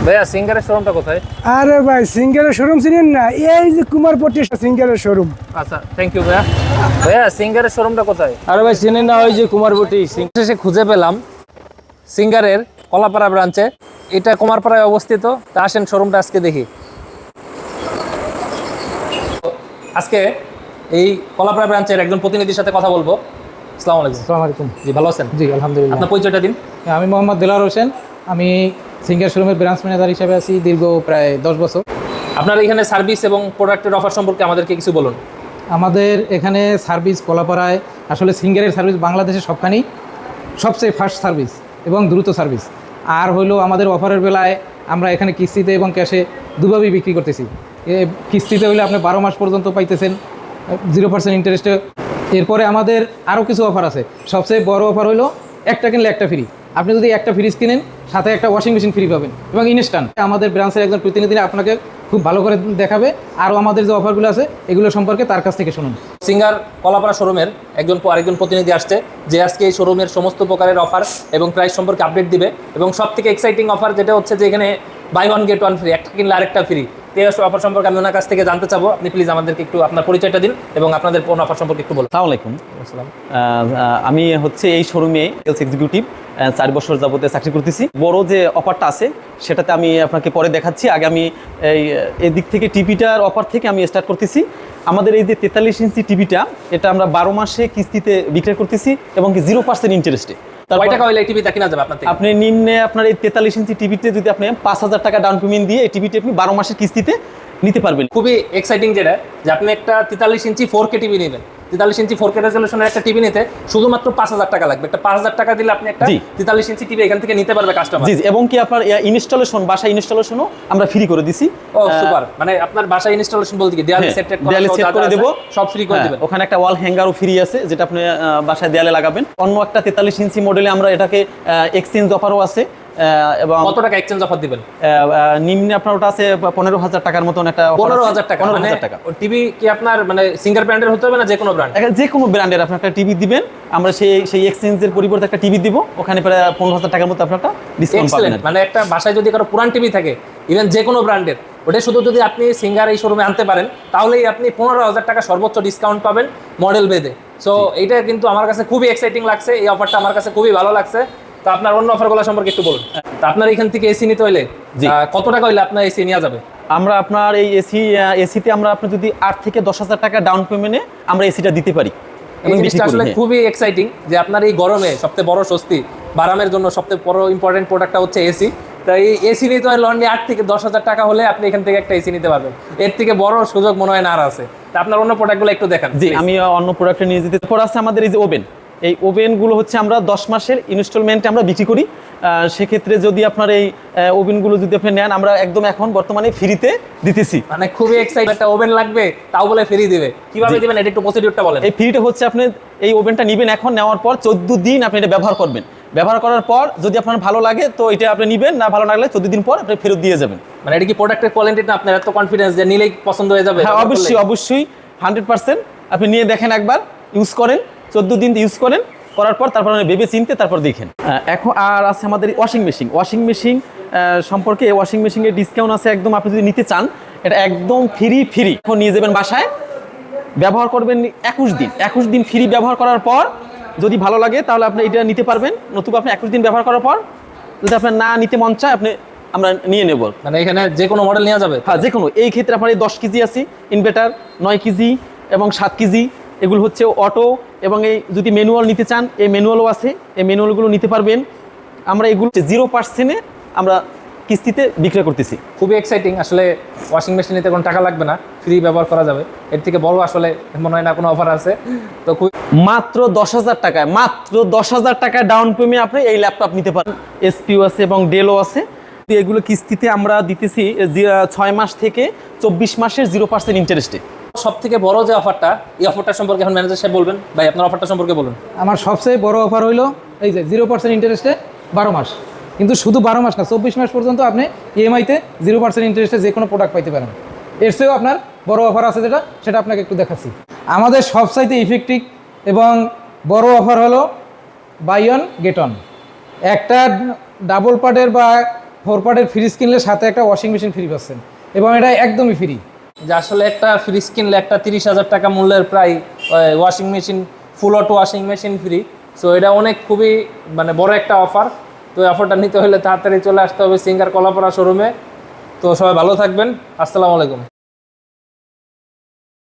ভাইয়া সিঙ্গারের শোরুমটা কোথায়? আরে ভাই সিঙ্গেলের শোরুম চিনেন না? এই যে কুমারপট্টি সিঙ্গেলের শোরুম। আচ্ছা, থ্যাংক ইউ ভাইয়া। ভাইয়া সিঙ্গারের শোরুমটা কোথায়? আরে ভাই চিনেন না, ওই যে কুমারবটি। শেষে খুঁজে পেলাম সিঙ্গারের কলাপাড়া ব্রাঞ্চে। এটা কুমারপাড়ায় অবস্থিত। তা আসেন শোরুমটা আজকে দেখি। আজকে এই কলাপাড়া ব্রাঞ্চের একজন প্রতিনিধির সাথে কথা বলবো। আসসালামু আলাইকুম। আসসালামু আলাইকুম। জি, ভালো আছেন? জি আলহামদুলিল্লাহ। আপনার পরিচয়টা দিন। আমি মোহাম্মদ দেলাওয়ার হোসেন। আমি সিঙ্গার শোরুমের ব্রাঞ্চ ম্যানেজার হিসেবে আছি দীর্ঘ প্রায় 10 বছর। আপনার এখানে সার্ভিস এবং প্রোডাক্টের অফার সম্পর্কে আমাদেরকে কিছু বলুন। আমাদের এখানে সার্ভিস কলাপাড়ায় আসলে সিঙ্গারের সার্ভিস বাংলাদেশে সবখানেই সবচেয়ে ফাস্ট সার্ভিস এবং দ্রুত সার্ভিস। আর হলো আমাদের অফারের বেলায় আমরা এখানে কিস্তিতে এবং ক্যাশে দুভাবেই বিক্রি করতেছি। কিস্তিতে হলে আপনি 12 মাস পর্যন্ত পাইতেছেন 0% ইন্টারেস্টে। এরপরে আমাদের আরও কিছু অফার আছে। সবচেয়ে বড় অফার হলো একটা কিনলে একটা ফ্রি। আপনি যদি একটা ফ্রিজ কিনেন সাথে একটা ওয়াশিং মেশিন ফ্রি পাবেন এবং ইনস্ট্যান্ট। আমাদের ব্রাঞ্চের একজন প্রতিনিধি আপনাকে খুব ভালো করে দেখাবে। আরও আমাদের যে অফারগুলো আছে এগুলো সম্পর্কে তার কাছ থেকে শুনুন। সিঙ্গার কলাপাড়া শোরুমের আরেকজন প্রতিনিধি আসছে, যে আজকে এই শোরুমের সমস্ত প্রকারের অফার এবং প্রাইস সম্পর্কে আপডেট দিবে। এবং সব থেকে এক্সাইটিং অফার যেটা হচ্ছে যে এখানে buy one get one free, একটা কিনলে আরেকটা ফ্রি। এই অফার সম্পর্কে আমি ওনার কাছ থেকে জানতে চাবো। আপনি প্লিজ আমাদেরকে একটু আপনার পরিচয়টা দিন এবং আপনাদের কোন অফার সম্পর্কে একটু বলুন। আসসালামু আলাইকুম। আমি হচ্ছে এই শোরুমে সেলস এক্সিকিউটিভ 4 বছর যাবতে চাকরি করতেছি। বড় যে অফারটা আছে সেটাতে আমি আপনাকে পরে দেখাচ্ছি। আগে আমি এই দিক থেকে টিভিটার অফার থেকে আমি স্টার্ট করতেছি। আমাদের এই যে 43 ইঞ্চি টিভিটা, এটা আমরা 12 মাসে কিস্তিতে বিক্রি করতেছি এবং 0% ইন্টারেস্টে। কয় টাকা হইলে টিভিটা কিনা যাবে আপনার থেকে? আপনি নিম্নে আপনার এই 43 ইঞ্চি টিভিতে যদি আপনি 5,000 টাকা ডাউন পেমেন্ট দিয়ে এই টিভিটি আপনি 12 মাসের কিস্তিতে নিতে পারবেন। খুবই এক্সাইটিং যেটা, যে আপনি একটা 43 ইঞ্চি 4K টিভি নেবেন। 43 ইঞ্চি 4K রেজলিউশনের একটা টিভি নিতে শুধুমাত্র 5,000 টাকা লাগবে। একটা 5,000 টাকা দিলে আপনি একটা 43 ইঞ্চি টিভি এখান থেকে নিতে পারবে কাস্টমার। জি, এবং কি আপনার ইনস্টলেশন, বাসা ইনস্টলেশনও আমরা ফ্রি করে দিছি। ও সুপার। মানে আপনার বাসায় ইনস্টলেশন বলতে কি দেয়ালে সেট করে দেব, সব ফ্রি করে দিবেন। ওখানে একটা ওয়াল হ্যাঙ্গারও ফ্রি আছে যেটা আপনি বাসায় দেয়ালে লাগাবেন। অন্য একটা 43 ইঞ্চি মডেলে আমরা এটাকে এক্সচেঞ্জ অফারও আছে। এবং কত টাকা এক্সচেঞ্জ অফার দিবেন? নিম্নে আপনার ওটা আছে 15,000 টাকার মতো একটা 15,000 টাকা। 15,000 টাকা। টিভি কি আপনার মানে সিঙ্গার ব্র্যান্ডের হতে হবে না যে কোনো ব্র্যান্ড? যে কোনো ব্র্যান্ডের আপনি একটা টিভি দিবেন, আমরা সেই এক্সচেঞ্জের পরিবর্তে একটা টিভি দিব। ওখানে প্রায় 15,000 টাকার মতো আপনি একটা ডিসকাউন্ট পাবেন। মানে একটা বাসায় যদি কারো পুরান টিভি থাকে, ইভেন যে কোনো ব্র্যান্ডের, ওটা শুধু যদি আপনি সিঙ্গার এই শোরুমে আনতে পারেন তাহলেই আপনি 15,000 টাকা সর্বোচ্চ ডিসকাউন্ট পাবেন মডেল ভেদে। সো এইটা কিন্তু আমার কাছে খুবই এক্সাইটিং লাগছে। এই অফারটা আমার কাছে খুবই ভালো লাগছে। তো আপনার অন্য অফারগুলো সম্পর্কে একটু বলুন। তো আপনার এখান থেকে এসি নিতে হইলে কত টাকা হইলে আপনার এসি নেওয়া যাবে? আমরা আপনার এই এসিতে আমরা আপনি যদি 8 থেকে 10,000 টাকা ডাউন পেমেন্টে আমরা এসিটা দিতে পারি। এই জিনিসটা আসলে খুবই এক্সাইটিং, যে আপনার এই গরমে সবচেয়ে বড় স্বস্তি বারামের জন্য সবচেয়ে বড় ইম্পর্টেন্ট প্রোডাক্টটা হচ্ছে এসি। তাই এসি নিতে হয় লন্ডে 8 থেকে 10,000 টাকা হলে আপনি এখান থেকে একটা এসি নিতে পারবেন। এর থেকে বড় সুযোগ মনে হয় না আর আছে। তা আপনার অন্য প্রোডাক্টগুলো একটু দেখান। জি, আমি অন্য প্রোডাক্টে নিয়ে যেতে। পর আছে আমাদের এই যে ওভেন। এই ওভেনগুলো হচ্ছে আমরা 10 মাসের ইনস্টলমেন্টে আমরা বিক্রি করি। সেক্ষেত্রে যদি আপনার এই ওভেনগুলো যদি আপনি নেন, আমরা একদম এখন বর্তমানে ফ্রিতে দিতেছি। মানে খুবই এক্সাইটেড। একটা ওভেন লাগবে তাও বলে ফ্রি দিবে। কিভাবে দিবেন এটা একটু প্রসিডিউরটা বলেন। এই ফ্রিটা হচ্ছে আপনি এই ওভেনটা নেবেন, এখন নেওয়ার পর 14 দিন আপনি এটা ব্যবহার করবেন। ব্যবহার করার পর যদি আপনার ভালো লাগে তো এটা আপনি নেবেন, না ভালো লাগলে 14 দিন পর আপনি ফেরত দিয়ে যাবেন। মানে এটা কি প্রোডাক্টের কোয়ালিটিটা আপনার এত কনফিডেন্স যে নিলেই পছন্দ হয়ে যাবে? হ্যাঁ, অবশ্যই 100% আপনি নিয়ে দেখেন, একবার ইউজ করেন, 14 দিন ইউজ করেন, করার পর তারপর ভেবে চিনতে তারপর দেখেন। এখন আর আছে আমাদের ওয়াশিং মেশিন সম্পর্কে। এই ওয়াশিং মেশিনের ডিসকাউন্ট আছে একদম। আপনি যদি নিতে চান এটা একদম ফ্রি। এখন নিয়ে যাবেন বাসায়, ব্যবহার করবেন 21 দিন ফ্রি। ব্যবহার করার পর যদি ভালো লাগে তাহলে আপনি এটা নিতে পারবেন। নতুবা আপনি 21 দিন ব্যবহার করার পর যদি আপনার না নিতে মন চায় আমরা নিয়ে নেব। মানে এখানে যে কোনো মডেল নেওয়া যাবে? হ্যাঁ, যে কোনো। এই ক্ষেত্রে আপনার এই 10 কেজি আছে ইনভার্টার, 9 কেজি এবং 7 কেজি, এগুলো হচ্ছে অটো। এবং এই যদি ম্যানুয়াল নিতে চান, এই ম্যানুয়ালও আছে, এই ম্যানুয়ালগুলো নিতে পারবেন। আমরা এগুলো 0%-এ আমরা কিস্তিতে বিক্রি করতেছি। খুবই এক্সাইটিং। আসলে ওয়াশিং মেশিন নিতে কোনো টাকা লাগবে না, ফ্রি ব্যবহার করা যাবে। এর থেকে বড় আসলে মনে হয় না কোনো অফার আছে। তো মাত্র 10,000 টাকায়, মাত্র 10,000 টাকা ডাউন পেমেন্টে আপনি এই ল্যাপটপ নিতে পারেন। এসপিও আছে এবং ডেলও আছে। এগুলো কিস্তিতে আমরা দিতেছি 6 মাস থেকে 24 মাসের 0% ইন্টারেস্টে। সব থেকে বড় যে অফারটা, এই অফারটা সম্পর্কে এখন ম্যানেজার সাহেব বলবেন। ভাই আপনার অফারটা সম্পর্কে বলুন। আমার সবচেয়ে বড় অফার হলো এই যে 0% ইন্টারেস্টে 12 মাস। কিন্তু শুধু 12 মাস না, 24 মাস পর্যন্ত আপনি ইএমআইতে 0% ইন্টারেস্টে যে কোনো প্রোডাক্ট পাইতে পারেন। এর চেয়েও আপনার বড় অফার আছে সেটা আপনাকে একটু দেখাচ্ছি। আমাদের সবচাইতে ইফেক্টিভ এবং বড় অফার হলো বাই ওয়ান গেট ওয়ান। একটা ডাবল পার্টের বা 4 পার্টের ফ্রিজ কিনলে সাথে একটা ওয়াশিং মেশিন ফ্রি পাচ্ছেন, এবং এটা একদমই ফ্রি। যে আসলে একটা ফ্রিজ কিনলে একটা 30,000 টাকা মূল্যের প্রায় ওয়াশিং মেশিন, ফুল auto washing machine free. So এটা অনেক খুবই মানে বড় একটা অফার। তো এই অফারটা নিতে হলে তাড়াতাড়ি চলে আসতে হবে সিঙ্গার কলাপাড়া শোরুমে। তো সবাই ভালো থাকবেন, আসসালামু আলাইকুম।